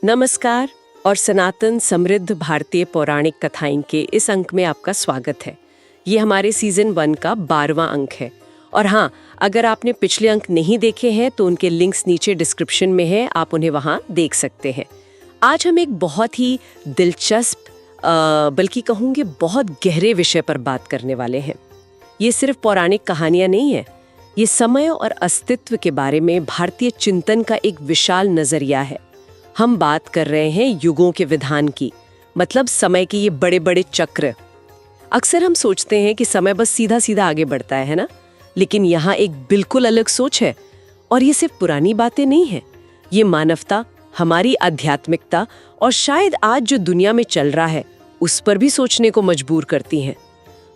नमस्कार और सनातन समृद्ध भारतीय पौराणिक कथाएं के इस अंक में आपका स्वागत है। ये हमारे सीजन 1 का 12वां अंक है। और हाँ, अगर आपने पिछले अंक नहीं देखे हैं तो उनके लिंक्स नीचे डिस्क्रिप्शन में है, आप उन्हें वहां देख सकते हैं। आज हम एक बहुत ही दिलचस्प बल्कि कहूँगी बहुत गहरे विषय पर बात करने वाले हैं। ये सिर्फ पौराणिक कहानियां नहीं है, ये समय और अस्तित्व के बारे में भारतीय चिंतन का एक विशाल नजरिया है। हम बात कर रहे हैं युगों के विधान की, मतलब समय के ये बड़े बड़े चक्र। अक्सर हम सोचते हैं कि समय बस सीधा सीधा आगे बढ़ता है ना, लेकिन यहाँ एक बिल्कुल अलग सोच है। और ये सिर्फ पुरानी बातें नहीं है, ये मानवता, हमारी आध्यात्मिकता और शायद आज जो दुनिया में चल रहा है उस पर भी सोचने को मजबूर करती हैं।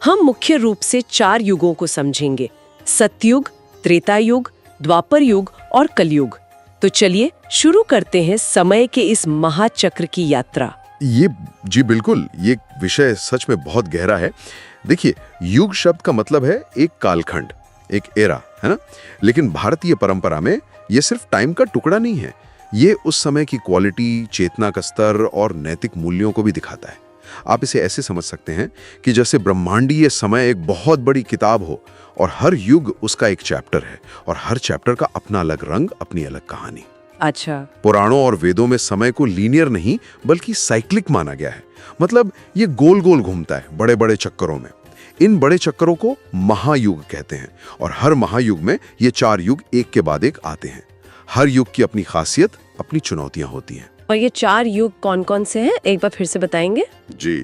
हम मुख्य रूप से 4 युगों को समझेंगे: सतयुग, त्रेता युग, द्वापर युग और कलयुग। तो चलिए शुरू करते हैं समय के इस महाचक्र की यात्रा। जी बिल्कुल, ये विषय सच में बहुत गहरा है। देखिए, युग शब्द का मतलब है एक कालखंड, एक एरा, है ना? लेकिन भारतीय परंपरा में ये सिर्फ टाइम का टुकड़ा नहीं है, ये उस समय की क्वालिटी, चेतना का स्तर और नैतिक मूल्यों को भी दिखाता है। आप इसे ऐसे समझ सकते हैं कि जैसे ब्रह्मांडीय समय एक बहुत बड़ी किताब हो और हर युग उसका एक चैप्टर है और हर चैप्टर का अपना अलग रंग, अपनी अलग कहानी। अच्छा। पुराणों और वेदों में समय को लीनियर नहीं बल्कि साइक्लिक माना गया है। मतलब ये गोल गोल घूमता है बड़े बड़े चक्करों में। इन बड़े चक्करों को महायुग कहते हैं और हर महायुग में ये 4 युग एक के बाद एक आते हैं। हर युग की अपनी खासियत, अपनी चुनौतियां होती हैं। और ये 4 युग कौन कौन से हैं, एक बार फिर से बताएंगे? जी,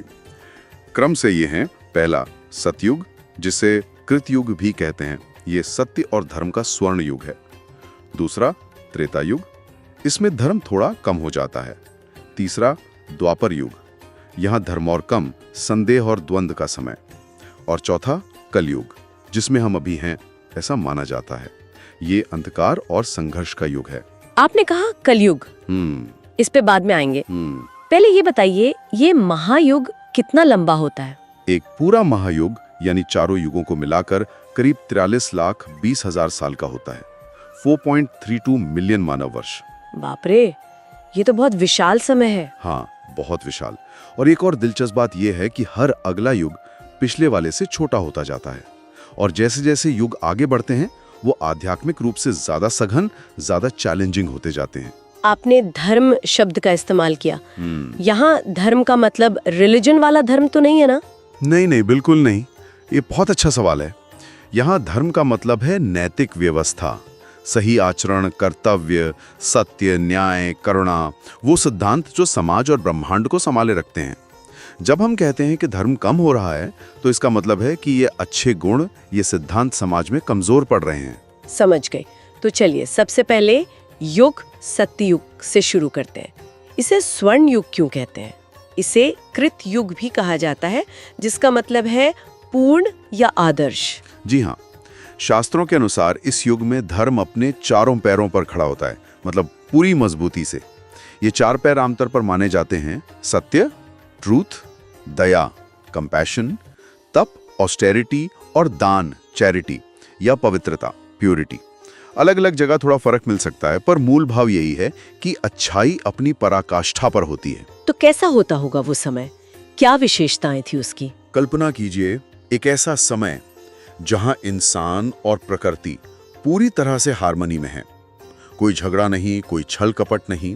क्रम से ये हैं: पहला सतयुग, जिसे कृतयुग भी कहते हैं, ये सत्य और धर्म का स्वर्ण युग है। दूसरा त्रेता युग, इसमें धर्म थोड़ा कम हो जाता है। तीसरा द्वापर युग, यहाँ धर्म और कम, संदेह और द्वंद्व का समय। और चौथा कलयुग, जिसमें हम अभी हैं ऐसा माना जाता है। ये अंधकार और संघर्ष का युग है। आपने कहा कलयुग, इस पे बाद में आएंगे। पहले ये बताइए, ये महायुग कितना लंबा होता है? एक पूरा महायुग यानी चारों युगों को मिलाकर करीब 43,20,000 साल का होता है। 4.32 मिलियन मानव वर्ष। बाप रे, ये तो बहुत विशाल समय है। हाँ, बहुत विशाल। और एक और दिलचस्प बात यह है कि हर अगला युग पिछले वाले से छोटा होता जाता है और जैसे जैसे युग आगे बढ़ते हैं वो आध्यात्मिक रूप से ज्यादा सघन, ज्यादा चैलेंजिंग होते जाते हैं। आपने धर्म शब्द का इस्तेमाल किया। यहाँ धर्म का मतलब रिलीजन वाला धर्म तो नहीं है ना? नहीं, बिल्कुल नहीं। ये बहुत अच्छा सवाल है। यहाँ धर्म का मतलब है नैतिक व्यवस्था, सही आचरण, कर्तव्य, सत्य, न्याय, करुणा, वो सिद्धांत जो समाज और ब्रह्मांड को संभाले रखते हैं। जब हम कहते हैं कि धर्म कम हो रहा है तो इसका मतलब है कि ये अच्छे गुण, ये सिद्धांत समाज में कमजोर पड़ रहे हैं। समझ गए। तो चलिए सबसे पहले युग सतयुग से शुरू करते हैं। इसे स्वर्ण युग क्यों कहते हैं? इसे कृत युग भी कहा जाता है, जिसका मतलब है पूर्ण या आदर्श। जी हाँ, शास्त्रों के अनुसार इस युग में धर्म अपने चारों पैरों पर खड़ा होता है, मतलब पूरी मजबूती से। ये 4 पैर आमतौर पर माने जाते हैं: सत्य, ट्रूथ, दया, कंपैशन, तप, ऑस्टेरिटी और दान, चैरिटी या पवित्रता, प्यूरिटी। अलग अलग जगह थोड़ा फर्क मिल सकता है, पर मूल भाव यही है कि अच्छाई अपनी पराकाष्ठा पर होती है। तो कैसा होता होगा वो समय? क्या विशेषताएं थी उसकी? कल्पना कीजिए एक ऐसा समय जहां इंसान और प्रकृति पूरी तरह से हार्मनी में है। कोई झगड़ा नहीं, कोई छल कपट नहीं।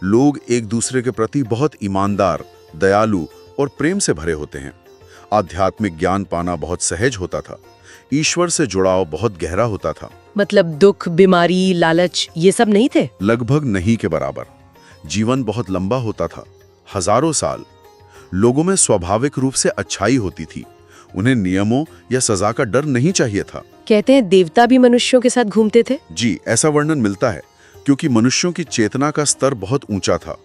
लोग एक दूसरे के प्रति बहुत ईमानदार, दयालु और प्रेम से भरे होते हैं। आध्यात्मिक ज्ञान पाना बहुत सहज होता था। ईश्वर से जुड़ाव बहुत गहरा होता था। मतलब दुख, बीमारी, लालच ये सब नहीं थे? लगभग नहीं के बराबर। जीवन बहुत लंबा होता था, हजारों साल। लोगों में स्वाभाविक रूप से अच्छाई होती थी। उन्हें नियमों या सजा का डर नहीं चाहिए था। कहते हैं देवता भी मनुष्यों के साथ घूमते थे। जी, ऐसा वर्णन मिलता है, क्योंकि मनुष्यों की चेतना का स्तर बहुत ऊंचा था।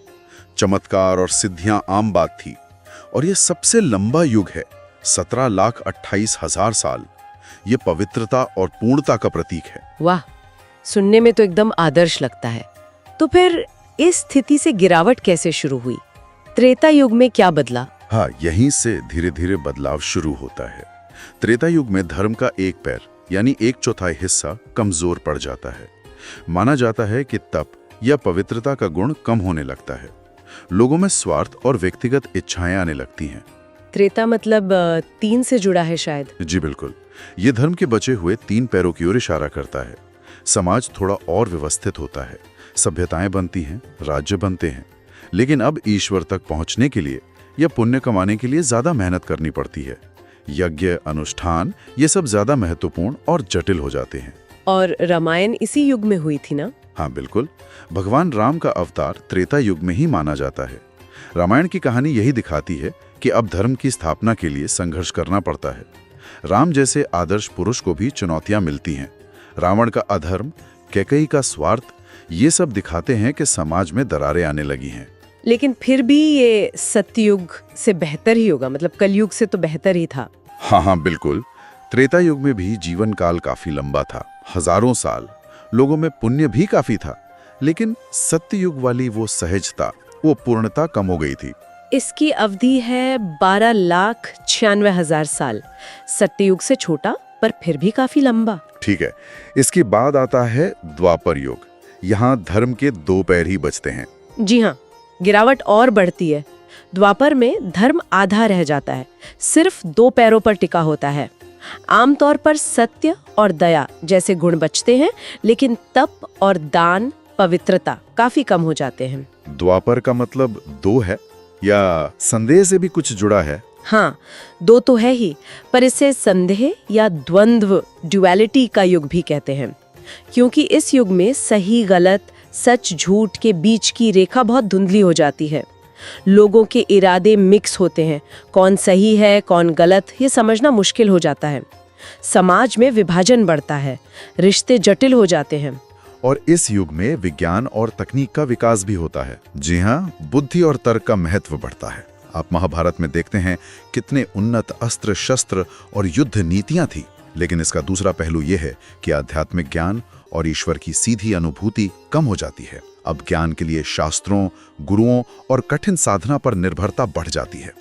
चमत्कार और सिद्धियां आम बात थी। और यह सबसे लंबा युग है, 17,28,000 साल। ये पवित्रता और पूर्णता का प्रतीक है। वाह, सुनने में तो एकदम आदर्श लगता है। तो फिर इस स्थिति से गिरावट कैसे शुरू हुई? त्रेता युग में क्या बदला? हाँ, यहीं से धीरे धीरे बदलाव शुरू होता है। त्रेता युग में धर्म का एक पैर यानी 1/4 हिस्सा कमजोर पड़ जाता है। माना जाता है कि तप, या पवित्रता का गुण कम होने लगता है। लोगों में स्वार्थ और व्यक्तिगत इच्छाएं आने लगती हैं। त्रेता मतलब 3 से जुड़ा है शायद। जी बिल्कुल, ये धर्म के बचे हुए 3 पैरों की ओर इशारा करता है। समाज थोड़ा और व्यवस्थित होता है, सभ्यताएं बनती हैं, राज्य बनते हैं, लेकिन अब ईश्वर तक पहुंचने के लिए या पुण्य कमाने के लिए ज्यादा मेहनत करनी पड़ती है। यज्ञ, अनुष्ठान, ये सब ज्यादा महत्वपूर्ण और जटिल हो जाते हैं। और रामायण इसी युग में हुई थी ना? हाँ बिल्कुल, भगवान राम का अवतार त्रेता युग में ही माना जाता है। रामायण की कहानी यही दिखाती है कि अब धर्म की स्थापना के लिए संघर्ष करना पड़ता है। राम जैसे आदर्श पुरुष को भी चुनौतियां मिलती हैं। रावण का अधर्म, कैकेयी का स्वार्थ, ये सब दिखाते हैं कि समाज में दरारें आने लगी हैं। लेकिन फिर भी ये सत्ययुग से बेहतर ही होगा, मतलब कलयुग से तो बेहतर ही था। हाँ बिल्कुल, त्रेता युग में भी जीवन काल काफी लंबा था, हजारों साल। लोगों में पुण्य भी काफी था, लेकिन सत्ययुग वाली वो सहजता, वो पूर्णता कम हो गई थी। इसकी अवधि है 12,96,000 साल। सत्ययुग से छोटा पर फिर भी काफी लंबा। ठीक है, इसके बाद आता है द्वापर युग। यहाँ धर्म के 2 पैर ही बचते हैं। जी हाँ, गिरावट और बढ़ती है। द्वापर में धर्म आधा रह जाता है, सिर्फ 2 पैरों पर टिका होता है। आमतौर पर सत्य और दया जैसे गुण बचते हैं, लेकिन तप और दान, पवित्रता काफी कम हो जाते हैं। द्वापर का मतलब 2 है या संदेह से भी कुछ जुड़ा है? हाँ, 2 तो है ही, पर इसे संदेह या द्वंद्व, ड्युअलिटी का युग भी कहते हैं, क्योंकि इस युग में सही गलत, सच झूठ के बीच की रेखा बहुत धुंधली हो जाती है। लोगों के इरादे मिक्स होते हैं, कौन सही है कौन गलत ये समझना मुश्किल हो जाता है। समाज में विभाजन बढ़ता है, रिश्ते जटिल हो जाते हैं। और इस युग में विज्ञान और तकनीक का विकास भी होता है। जी हाँ, बुद्धि और तर्क का महत्व बढ़ता है। आप महाभारत में देखते हैं कितने उन्नत अस्त्र शस्त्र और युद्ध नीतियां थी। लेकिन इसका दूसरा पहलू यह है कि आध्यात्मिक ज्ञान और ईश्वर की सीधी अनुभूति कम हो जाती है। अब ज्ञान के लिए शास्त्रों, गुरुओं और कठिन साधना पर निर्भरता बढ़ जाती है।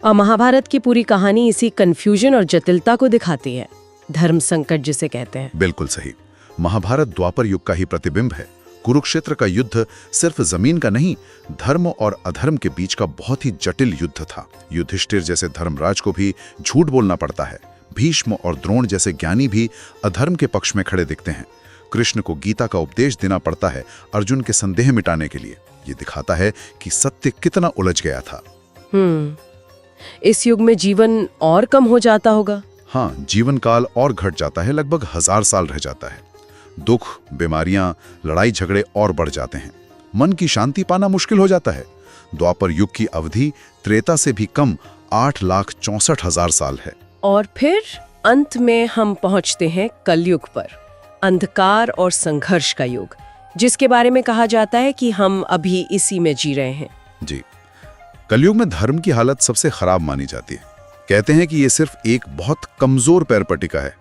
और महाभारत की पूरी कहानी इसी कंफ्यूजन और जटिलता को दिखाती है, धर्म संकट जिसे कहते हैं। बिल्कुल सही, महाभारत द्वापर युग का ही प्रतिबिंब है। कुरुक्षेत्र का युद्ध सिर्फ जमीन का नहीं, धर्म और अधर्म के बीच का बहुत ही जटिल युद्ध था। युधिष्ठिर जैसे धर्मराज को भी झूठ बोलना पड़ता है। भीष्म और द्रोण जैसे ज्ञानी भी अधर्म के पक्ष में खड़े दिखते हैं। कृष्ण को गीता का उपदेश देना पड़ता है अर्जुन के संदेह मिटाने के लिए। ये दिखाता है कि सत्य कितना उलझ गया था। इस युग में जीवन और कम हो जाता होगा। हाँ, जीवन काल और घट जाता है, लगभग 1000 साल रह जाता है। दुख, बीमारियां, लड़ाई झगड़े और बढ़ जाते हैं। मन की शांति पाना मुश्किल हो जाता है। द्वापर युग की अवधि त्रेता से भी कम 8,64,000 साल है। और फिर अंत में हम पहुंचते हैं कलयुग पर, अंधकार और संघर्ष का युग, जिसके बारे में कहा जाता है कि हम अभी इसी में जी रहे हैं। जी, कलयुग में धर्म की हालत सबसे खराब मानी जाती है। कहते हैं कि ये सिर्फ एक बहुत कमजोर पैर पर टिका है।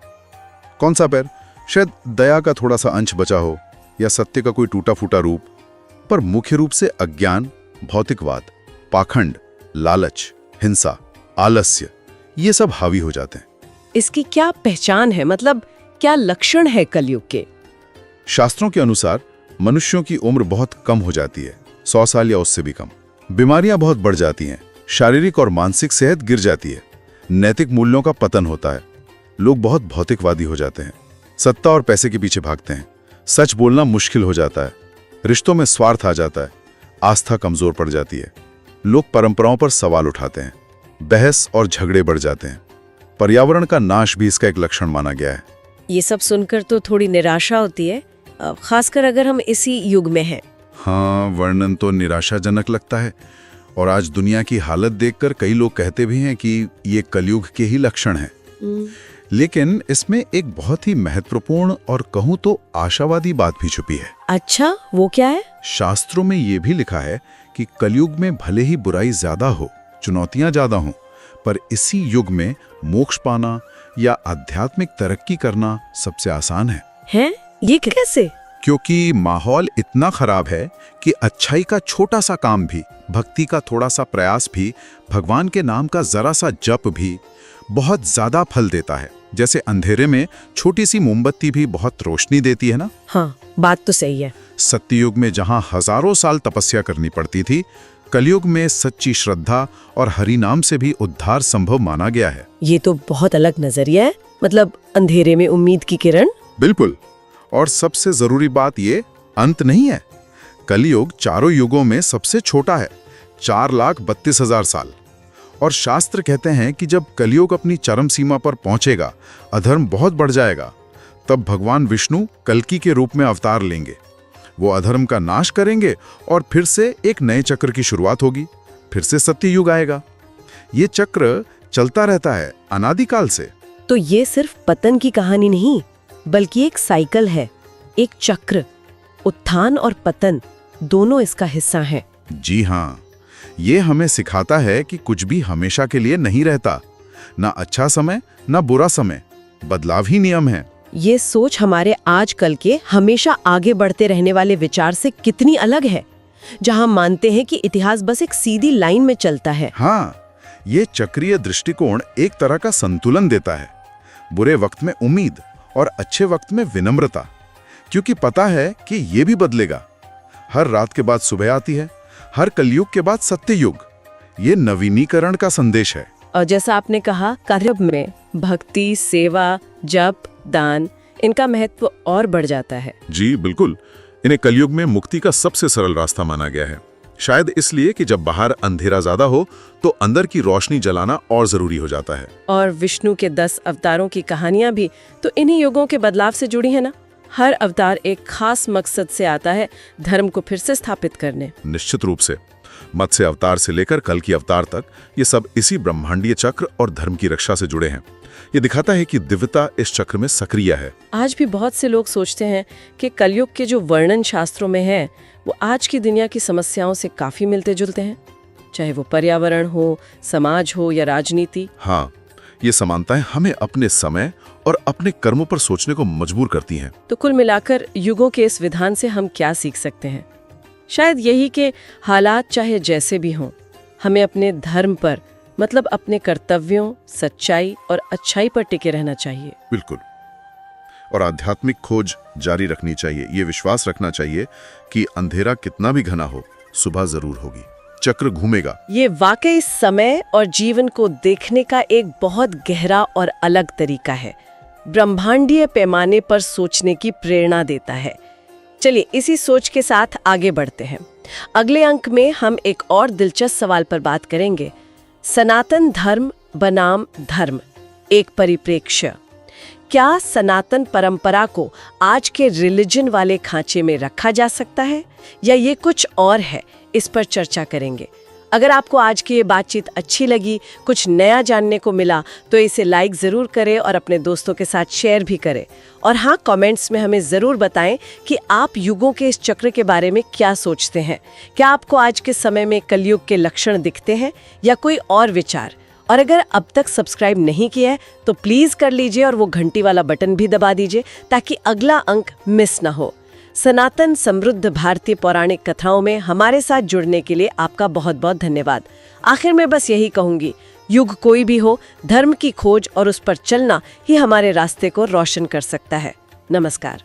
कौन सा पैर? शायद दया का थोड़ा सा अंश बचा हो या सत्य का कोई टूटा फूटा रूप, पर मुख्य रूप से अज्ञान, भौतिकवाद, पाखंड, लालच, हिंसा, आलस्य, ये सब हावी हो जाते हैं। इसकी क्या पहचान है, मतलब क्या लक्षण है कलयुग के? शास्त्रों के अनुसार मनुष्यों की उम्र बहुत कम हो जाती है, 100 साल या उससे भी कम। बीमारियां बहुत बढ़ जाती हैं, शारीरिक और मानसिक सेहत गिर जाती है, नैतिक मूल्यों का पतन होता है, लोग बहुत भौतिकवादी हो जाते हैं, सत्ता और पैसे के पीछे भागते हैं, सच बोलना मुश्किल हो जाता है, रिश्तों में स्वार्थ आ जाता है, आस्था कमजोर पड़ जाती है, लोग परंपराओं पर सवाल उठाते हैं, बहस और झगड़े बढ़ जाते हैं। पर्यावरण का नाश भी इसका एक लक्षण माना गया है। ये सब सुनकर तो थोड़ी निराशा होती है, खासकर अगर हम इसी युग में हैं। हाँ, वर्णन तो निराशाजनक लगता है। और आज दुनिया की हालत देखकर कई लोग कहते भी हैं कि ये कलयुग के ही लक्षण हैं। लेकिन इसमें एक बहुत ही महत्वपूर्ण और कहूँ तो आशावादी बात भी छुपी है। अच्छा, वो क्या है? शास्त्रों में ये भी लिखा है कि कलयुग में भले ही बुराई ज्यादा हो, चुनौतियां ज्यादा हों, पर इसी युग में मोक्ष पाना या आध्यात्मिक तरक्की करना सबसे आसान है। हैं? ये कैसे? क्योंकि माहौल इतना खराब है कि अच्छाई का छोटा सा काम भी, भक्ति का थोड़ा सा प्रयास भी, भगवान के नाम का जरा सा जप भी बहुत ज्यादा फल देता है। जैसे अंधेरे में छोटी सी मोमबत्ती भी बहुत रोशनी देती है ना। हाँ, बात तो सही है। सत्ययुग में जहां हजारों साल तपस्या करनी पड़ती थी, कलयुग में सच्ची श्रद्धा और हरि नाम से भी उद्धार संभव माना गया है। ये तो बहुत अलग नजरिया है, मतलब अंधेरे में उम्मीद की किरण। बिल्कुल। और सबसे जरूरी बात ये अंत नहीं है। कलयुग चारों युगों में सबसे छोटा है, 4,32,000 साल। और शास्त्र कहते हैं कि जब कलयुग अपनी चरम सीमा पर पहुंचेगा, अधर्म बहुत बढ़ जाएगा, तब भगवान विष्णु कल्कि के रूप में अवतार लेंगे। वो अधर्म का नाश करेंगे और फिर से एक नए चक्र की शुरुआत होगी, फिर से सत्य युग आएगा। ये चक्र चलता रहता है अनादिकाल से। तो ये सिर्फ पतन की कहानी नहीं, बल्कि एक साइकिल है, एक चक्र। उत्थान और पतन दोनों इसका हिस्सा हैं। जी हाँ, ये हमें सिखाता है कि कुछ भी हमेशा के लिए नहीं रहता। ना अच्छा समय, ना बुरा समय, बदलाव ही नियम है। ये सोच हमारे आजकल के हमेशा आगे बढ़ते रहने वाले विचार से कितनी अलग है, जहां मानते हैं कि इतिहास बस एक सीधी लाइन में चलता है। हाँ, ये चक्रीय दृष्टिकोण एक तरह का संतुलन देता है। बुरे वक्त में उम्मीद और अच्छे वक्त में विनम्रता, क्योंकि पता है कि ये भी बदलेगा। हर रात के बाद सुबह आती है, हर कलयुग के बाद सत्ययुग। ये नवीनीकरण का संदेश है। और जैसा आपने कहा, कलयुग में भक्ति, सेवा, जप, दान, इनका महत्व और बढ़ जाता है। जी बिल्कुल। इन्हें कलयुग में मुक्ति का सबसे सरल रास्ता माना गया है। शायद इसलिए कि जब बाहर अंधेरा ज्यादा हो तो अंदर की रोशनी जलाना और जरूरी हो जाता है। और विष्णु के 10 अवतारों की कहानियां भी तो इन्हीं युगों के बदलाव से जुड़ी है ना। हर अवतार एक खास मकसद से आता है, धर्म को फिर से स्थापित करने। निश्चित रूप से। मत्स्य अवतार से लेकर कल की अवतार तक ये सब इसी ब्रह्मांडीय चक्र और धर्म की रक्षा से जुड़े हैं। ये दिखाता है कि दिव्यता इस चक्र में सक्रिय है। आज भी बहुत से लोग सोचते हैं कि कलयुग के जो वर्णन शास्त्रों में है वो आज की दुनिया की समस्याओं से काफी मिलते जुलते हैं, चाहे वो पर्यावरण हो, समाज हो या राजनीति। हाँ, ये समानताएं हमें अपने समय और अपने कर्मों पर सोचने को मजबूर करती हैं। तो कुल मिलाकर युगों के इस विधान से हम क्या सीख सकते हैं? शायद यही कि हालात चाहे जैसे भी हों, हमें अपने धर्म पर, मतलब अपने कर्तव्यों, सच्चाई और अच्छाई पर टिके रहना चाहिए। बिल्कुल। और आध्यात्मिक खोज जारी रखनी चाहिए। ये विश्वास रखना चाहिए कि अंधेरा कितना भी घना हो, सुबह जरूर होगी, चक्र घूमेगा। ये वाकई समय और जीवन को देखने का एक बहुत गहरा और अलग तरीका है, ब्रह्मांडीय पैमाने पर सोचने की प्रेरणा देता है। चलिए इसी सोच के साथ आगे बढ़ते हैं। अगले अंक में हम एक और दिलचस्प सवाल पर बात करेंगे, सनातन धर्म बनाम धर्म, एक परिप्रेक्ष्य। क्या सनातन परंपरा को आज के रिलीजन वाले खांचे में रखा जा सकता है या ये कुछ और है? इस पर चर्चा करेंगे। अगर आपको आज की ये बातचीत अच्छी लगी, कुछ नया जानने को मिला, तो इसे लाइक ज़रूर करें और अपने दोस्तों के साथ शेयर भी करें। और हाँ, कमेंट्स में हमें ज़रूर बताएं कि आप युगों के इस चक्र के बारे में क्या सोचते हैं। क्या आपको आज के समय में कलयुग के लक्षण दिखते हैं या कोई और विचार? और अगर अब तक सब्सक्राइब नहीं किया है तो प्लीज़ कर लीजिए और वो घंटी वाला बटन भी दबा दीजिए ताकि अगला अंक मिस ना हो। सनातन समृद्ध भारतीय पौराणिक कथाओं में हमारे साथ जुड़ने के लिए आपका बहुत बहुत धन्यवाद। आखिर में बस यही कहूंगी, युग कोई भी हो, धर्म की खोज और उस पर चलना ही हमारे रास्ते को रोशन कर सकता है। नमस्कार।